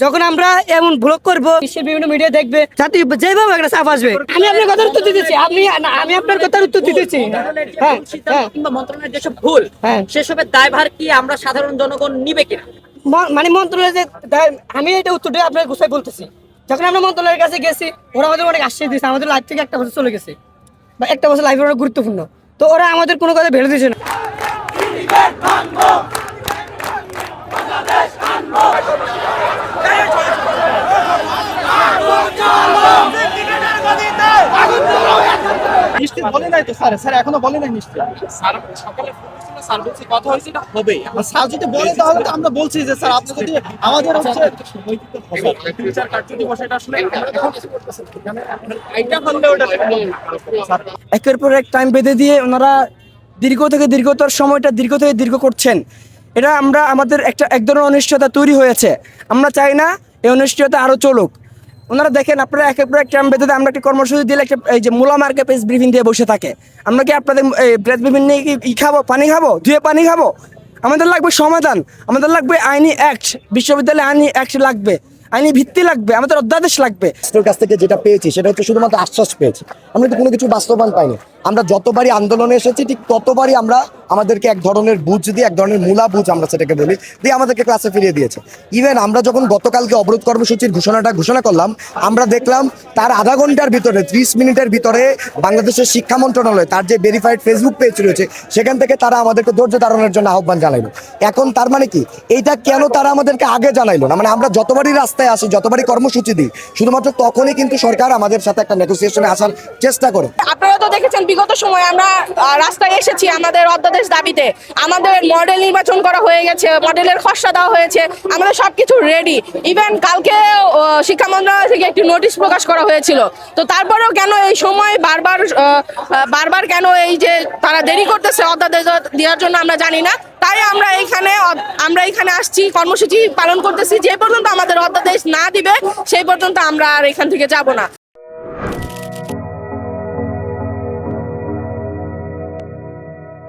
যখন আমরা এমন ব্লগ করবো বিশ্বের বিভিন্ন মিডিয়া দেখবে যাতে যেভাবে একটা চাপ আসবে। আমি আপনার কথার উত্তর দিতেছি, আমি আপনার কথার উত্তর দিতেছি। হ্যাঁ কিংবা মন্ত্রণালয়ের যেসব ভুল সেসবের দায়ভার কি আমরা সাধারণ জনগণ নিবে কিনা? মানে মন্ত্রণালয় যে আমি এটা উত্তরটা আপনার গুছাই বলতেছি। যখন আমরা মন্ত্রণালয়ের কাছে গেছি ওরা আমাদের অনেক আশ্বাস দিয়েছে, আমাদের লাইফ থেকে একটা বছর চলে গেছে বা একটা বছর লাইফের অনেক গুরুত্বপূর্ণ, তো ওরা আমাদের কোনো কথা ভেবে দিয়েছে না। নিশ্চিত বলে নাই তো স্যার এখনো বলে নাই নিশ্চিত। স্যার সকালে স্যার বলছে কথা হয়েছে এটা হবে। স্যার যদি বলে তাহলে তো আমরা বলছি যে স্যার আপনি যদি আমাদের হচ্ছে টিচার কার্ড যদি বসে এটা আসলে এটা বললে ওটা একের পর এক টাইম বেঁধে দিয়ে ওনারা দীর্ঘ থেকে দীর্ঘতর সময়টা দীর্ঘ করছেন। এটা আমরা আমাদের এক ধরনের অনিশ্চয়তা তৈরি হয়েছে। আমরা চাই না এই অনিশ্চয়তা আরও চলুক। ওনারা দেখেন আপনারা একের পর এক টাইম বেঁধে দিয়ে আমরা একটা কর্মসূচি দিলে একটা এই যে মূলামার্কে প্রেস ব্রিফিং দিয়ে বসে থাকে। আমরা কি আপনাদের প্রেস ব্রিফিং নিয়ে কি খাবো, পানি খাবো, ধুয়ে পানি খাবো? আমাদের লাগবে সমাধান, আমাদের লাগবে আইনি অ্যাক্ট, বিশ্ববিদ্যালয়ে আইনি অ্যাক্ট লাগবে, আইনি ভিত্তি লাগবে, আমাদের অধ্যাদেশ লাগবে। রাষ্ট্রের কাছ থেকে যেটা পেয়েছি সেটা হচ্ছে শুধুমাত্র আশ্বাস পেয়েছি, আমরা তো কোনো কিছু বাস্তবায়ন পাইনি। আমরা যতবারই আন্দোলনে এসেছি ঠিক ততবারই আমরা আমাদেরকে এক ধরনের বুঝ দিয়ে, এক ধরনের মূলা বুঝ আমরা সেটাকে বলি, দিয়ে আমাদেরকে ক্লাসে ফিরিয়ে দিয়েছে। ইভেন আমরা যখন গতকালকে অবরোধ কর্মসূচির ঘোষণা করলাম, আমরা দেখলাম তার আধা ঘন্টার ভিতরে 30 মিনিটের ভিতরে বাংলাদেশের শিক্ষা মন্ত্রণালয় তার যে ভেরিফাইড ফেসবুক পেজ রয়েছে সেখান থেকে তারা আমাদেরকে ধৈর্য ধারণের জন্য আহ্বান জানাইলো। এখন তার মানে কি, এইটা কেন তারা আমাদেরকে আগে জানাইলো না? মানে আমরা যতবারই রাস্তায় আসি, যতবারই কর্মসূচি দিই, শুধুমাত্র তখনই কিন্তু সরকার আমাদের সাথে একটা নেগোসিয়েশনে আসার চেষ্টা করে। আপনারা তো দেখেছেন বিগত সময় আমরা রাস্তায় এসেছি আমাদের অধ্যাদেশ দাবিতে। আমাদের মডেল নির্বাচন করা হয়ে গেছে, মডেলের খসড়া দেওয়া হয়েছে, আমাদের সবকিছু রেডি। ইভেন কালকে শিক্ষা মন্ত্রণালয় থেকে একটি নোটিশ প্রকাশ করা হয়েছিল। তো তারপরেও কেন এই সময় বারবার কেন এই যে তারা দেরি করতেছে অধ্যাদেশ দেওয়ার জন্য আমরা জানি না। তাই আমরা এখানে আসছি, কর্মসূচি পালন করতেছি। যে পর্যন্ত আমাদের অধ্যাদেশ না দিবে সেই পর্যন্ত আমরা আর এখান থেকে যাব না।